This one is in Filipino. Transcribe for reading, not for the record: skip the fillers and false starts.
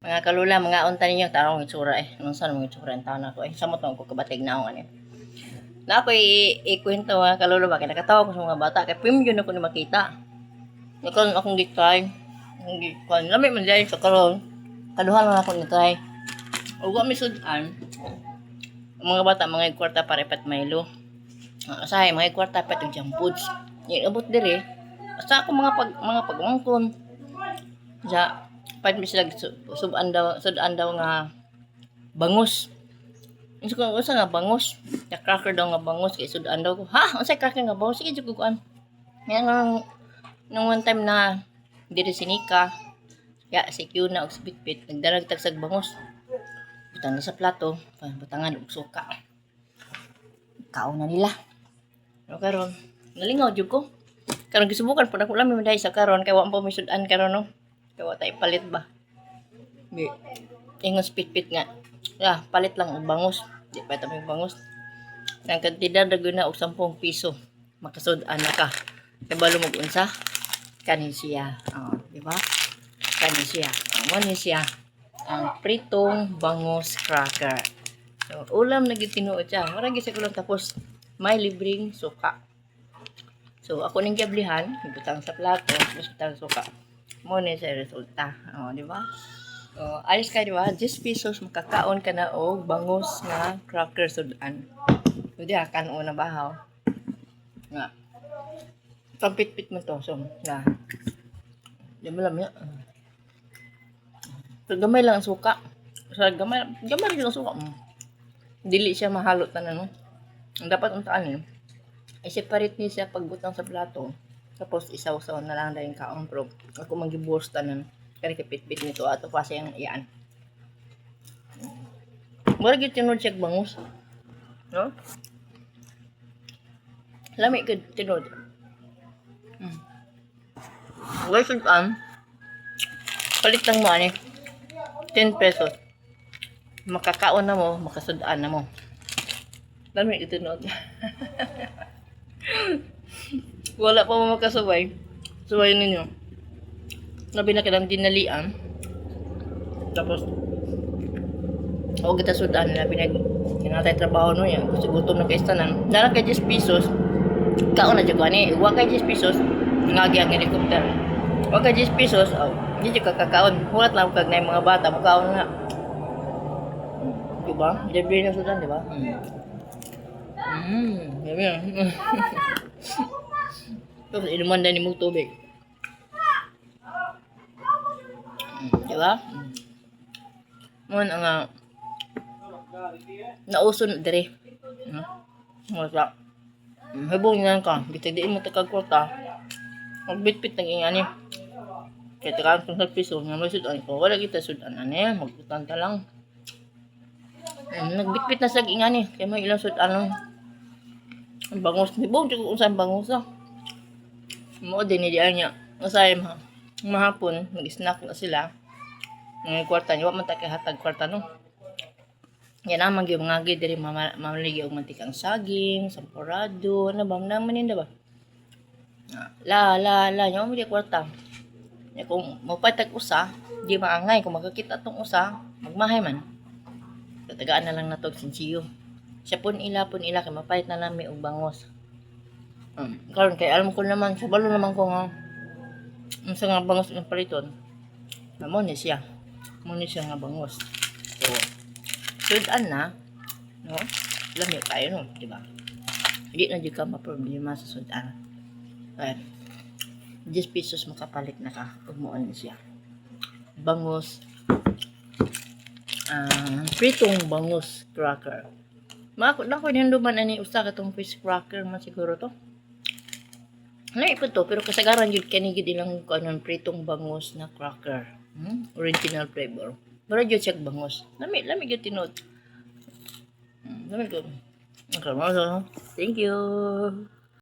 Mga kalula, mga unta ninyo, tarong itsura eh. Nung saan mga itsura ang taon ako eh. Samot nung ko kabatig na ako ano. Na ako ikwento mga kalula ba, kaya nakatawa ko sa mga bata, kaya pim yun ako na makita. Nakaroon akong gitry. Lamig man dahil sa karoon. Kaduhan man ako nitry. Uwa may sudan. Ang mga bata, mga kwarta parepat Milo. Asahay, mga kwarta pa ito junk foods. Yung abot dire. Asa ako mga pagmangkon. Sa pag sila sudan daw nga bangus. Unsa nga bangus? Ya cracker daw nga bangus kay sudan daw ko. Ha, unsa cracker nga bangus? Sige jud ko kuan. Nga nung one time na diri sinika. Ya si Q na og si Bitbit nagdarag tagsag bangus. Butang na sa plato, butangan og suka. Kaon na nila. No karon, nalingaw jud ko. Karon gisubukan pud ako lami dahil sa karon kay wa pa mi sudan karon no. Kaya tay palit ba? Ingon spit-pit nga. Ya, palit lang og bangus. Di pa ito may bangus. Ang kantidad na og 10 piso. Makasud-an na ka. Kabalo mo unsa? Kanin siya. Oh, di ba? Kanin siya. Mo ni siya. Ang pritong bangus cracker. So, ulam na gitinuod siya. Maragi sa kulang tapos may libreng suka. So, ako ning giablihan, ibutang sa plato, tapos butang suka. Mo ni sa resulta. Oh, di ba? Oh, ayos ka, di ba? 10 pesos makakaon ka na og bangus nga cracker sudan. Pwede kanon na bahaw. Nga. Pampit-pit mo to. So, nga. Di mo lang yan. So, gamay lang ang suka. So, gamay rin ang suka. Dili siya mahalot na no. Ang dapat untaan eh. I-separate niya siya pagbutang sa plato. Tapos isaw-saw na lang dahil kaon pro. Ako mag-giburst tanan. Kaya kapit-pit nito ato pa siyang iyan. Mura gyud tinod siya bangus. No? Lami gud tinod. Wala sudan. Palit lang mo ani. 10 pesos. Makakaon na mo, makasudan na mo. Lami gud tinod. Wala pa mo makasubay. Subay ninyo. Labi na kinang dinalian. Tapos o kita sudan na kinatay trabaho no yan. Kasi gutom na kaistanan. Dala kay 10 pesos. Kaon na jud ani. Wa kay 10 pesos. Ngagi ang helicopter. Wa kay 10 pesos. Oh, di jud kakaon. Hulat lang kag nay mga bata makaon na. Diba? Libre na sudan, diba? Libre na. Tapos inuman na ni mong tubig. Diba? Mon ang nauso na dire. Wala. Habong yan ka. Bitag di mo takag kwarta. Magbitbit ng ingani. Kaya takang sa piso nga may sudan ko. Wala kita sudan ani. Magputan ta lang. Nagbitbit na sa ingani. Kaya may ilang sudan. Ang bangus. Di ba kung saan bangus ah. Mo din ni diyan niya. Masaya mahapon, mag-snack na sila. Ng kwarta niya, wa man ta kay hatag kwarta no. Yan naman gyud mga gid diri mamaligi og mantikang saging, sampurado, ano bang naman ninda ba? La nya mo di kwarta. Ya kung mapatag usa, di maangay kung makakita tong usa, magmahay man. Tatagaan na lang nato og sinsiyo. Siya pun ila kay mapait na nami og bangos. Karon kay alam ko naman, sa balo naman ko nga unsa nga bangos ng paliton. Amo ni siya. Amo ni siya nga bangos. So, sudan na, no? Lami tayo no, di ba? Hindi na jud ka ma-problema sa sudan. Kaya 10 pesos makapalit na ka ug moon ni siya. Bangus. Pritong bangus cracker. Mako na ko hinduman ani usa ka tong fish cracker man siguro to. Naipod to, pero kasagaran yun kanigid ilang kanon pritong bangus na cracker. Original flavor. Pero yun siya bangus. Lami yun tinod. Lami ko. Okay, thank you.